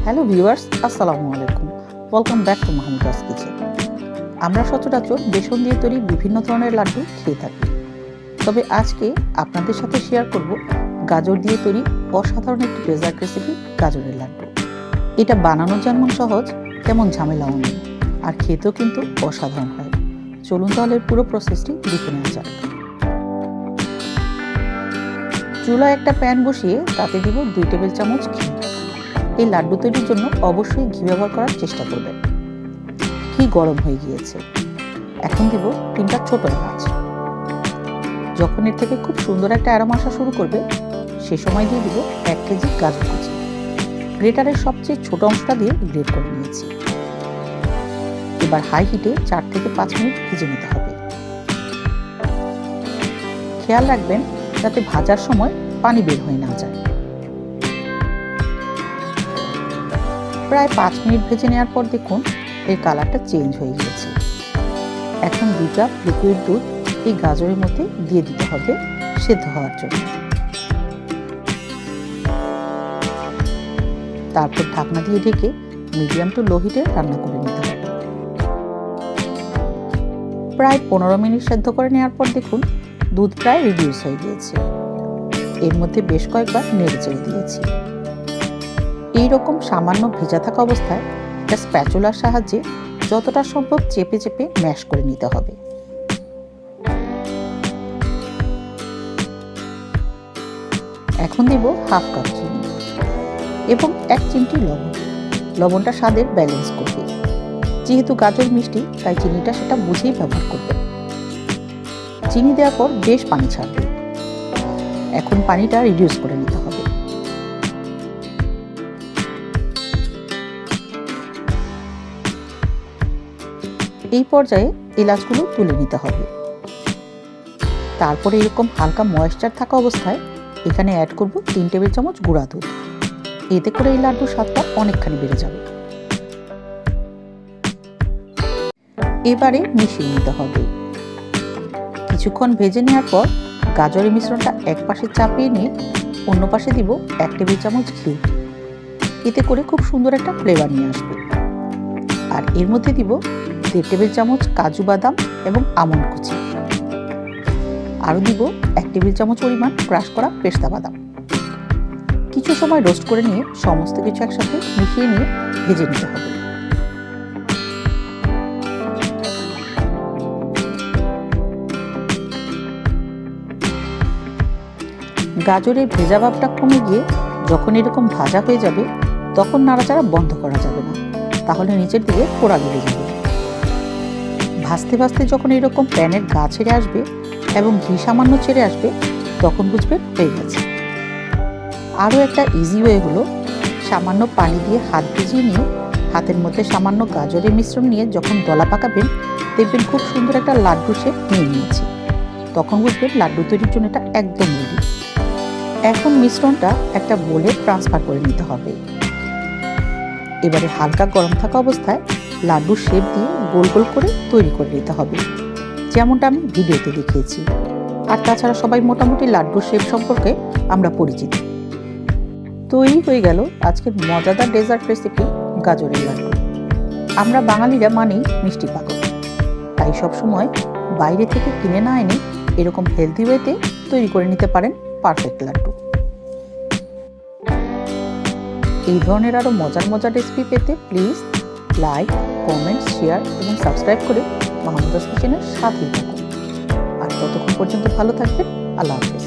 Hello viewers, আসসালামু আলাইকুম। Welcome back to Mahmuda's kitchen. আমরা সচরাচর বেসন দিয়ে তৈরি বিভিন্ন ধরনের লাড্ডু খেয়ে থাকি, তবে আজকে আপনাদের সাথে শেয়ার করব গাজর দিয়ে তৈরি অসাধারণ একটি ডেজার্ট রেসিপি, গাজরের লাড্ডু। এটা বানানো যেমন সহজ তেমন ঝামেলাও নেই, আর খেতেও কিন্তু অসাধারণ হয়। চলুন তাহলে পুরো প্রসেসটি দেখে নেওয়া যাক। চুলায় একটা প্যান বসিয়ে তাতে দিব 2 টেবিল চামচ ঘি। এই লাড্ডু তৈরির জন্য অবশ্যই ঘি ব্যবহার করার চেষ্টা করবেন। ঘি গরম হয়ে গিয়েছে, এখন দিব 3টা ছোট এলাচ। যখন এর থেকে খুব সুন্দর একটা অ্যারোমা আসা শুরু করবে, সে সময় দিয়ে দিব 1 কেজি গাজর কুচি। গ্রেটারের সবচেয়ে ছোট অংশটা দিয়ে গ্রেট করে নিয়েছি। এবার হাই হিটে 4 থেকে 5 মিনিট ভেজে নিতে হবে। খেয়াল রাখবেন যাতে ভাজার সময় পানি বের হয়ে না যায়। প্রায় 5 মিনিট ভেজে নেওয়ার পর দেখুন এর কালারটা চেঞ্জ হয়ে গিয়েছে। এখন 2 কাপ লিকুইড দুধ এই গাজরের মধ্যে দিয়ে দিতে হবে সেদ্ধ হওয়ার জন্য। তারপর ঢাকনা দিয়ে ঢেকে মিডিয়াম টু লো হিটে রান্না করে নিতে হবে। প্রায় 15 মিনিট সেদ্ধ করে নেওয়ার পর দেখুন দুধ প্রায় রিডিউস হয়ে গিয়েছে। এর মধ্যে বেশ কয়েকবার নেড়ে চেড়ে দিয়েছি। এইরকম সামান্য ভেজা থাকা অবস্থায় একটা স্প্যাচুলার সাহায্যে যতটা সম্ভব চেপে চেপে ম্যাশ করে নিতে হবে। এখন দেব হাফ কাপ চিনি এবং 1 চিমটি লবণ। লবণটা স্বাদের ব্যালেন্স করবে। যেহেতু গাজর মিষ্টি, তাই চিনিটা সেটা বুঝেই ব্যবহার করবে। চিনি দেওয়ার পর বেশ পানি ছাড়বে। এখন পানিটা রিডিউস করে নিতে হবে। এই পর্যায়ে এলাচগুলো তুলে নিতে হবে। তারপরে এরকম হালকা ময়েশ্চার থাকা অবস্থায় এখানে অ্যাড করব 3 টেবিল চামচ গুঁড়া দুধ। এতে করে এই লাড্ডুর স্বাদটা অনেকখানি বেড়ে যাবে। এবারে মিশিয়ে নিতে হবে। কিছুক্ষণ ভেজে নেওয়ার পর গাজরের মিশ্রণটা এক পাশে চাপিয়ে নিয়ে অন্য পাশে দিব 1 টেবিল চামচ ঘি। এতে করে খুব সুন্দর একটা ফ্লেভার নিয়ে আসবে। আর এর মধ্যে দিব 1.5 টেবিল চামচ কাজু বাদাম এবং আমন্ড কুচি। আরও দিব 1 টেবিল চামচ পরিমাণ ক্রাশ করা পেস্তা বাদাম। কিছু সময় রোস্ট করে নিয়ে সমস্ত কিছু একসাথে মিশিয়ে নিয়ে ভেজে নিতে হবে। গাজরের ভেজা ভাবটা কমে গিয়ে যখন এরকম ভাজা হয়ে যাবে, তখন নাড়াচাড়া বন্ধ করা যাবে না, তাহলে নিচের দিকে পোড়া লেগে যাবে। ভাজতে ভাজতে যখন এরকম প্যানের গা ছেড়ে আসবে এবং ঘি সামান্য ছেড়ে আসবে, তখন বুঝবেন হয়ে গেছে। আরও একটা ইজি ওয়ে হলো সামান্য পানি দিয়ে হাত ভিজিয়ে নিয়ে হাতের মধ্যে সামান্য গাজরের মিশ্রণ নিয়ে যখন দলা পাকাবেন, দেখবেন খুব সুন্দর একটা লাড্ডু শেপ নিয়ে নিয়েছে। তখন বুঝবেন লাড্ডু তৈরির জন্য এটা একদম রেডি। এখন মিশ্রণটা একটা বোলে ট্রান্সফার করে নিতে হবে। এবারে হালকা গরম থাকা অবস্থায় লাড্ডুর শেপ দিয়ে গোল গোল করে তৈরি করে নিতে হবে, যেমনটা আমি ভিডিওতে দেখিয়েছি। আর তাছাড়া সবাই মোটামুটি লাড্ডুর শেপ সম্পর্কে আমরা পরিচিত। তৈরি হয়ে গেল আজকের মজাদার ডেজার্ট রেসিপি, গাজরের লাড্ডু। আমরা বাঙালিরা মানেই মিষ্টি পাগল, তাই সবসময় বাইরে থেকে কিনে না এনে এরকম হেলদি ওয়েতে তৈরি করে নিতে পারেন পারফেক্ট লাড্ডু। এই ধরনের আরও মজার মজার রেসিপি পেতে প্লিজ লাইক, কমেন্ট, শেয়ার এবং সাবস্ক্রাইব করে মাহমুদাস কিচেনের সাথেই থাকুন। আর ততক্ষণ পর্যন্ত ভালো থাকবেন। আল্লাহ হাফেজ।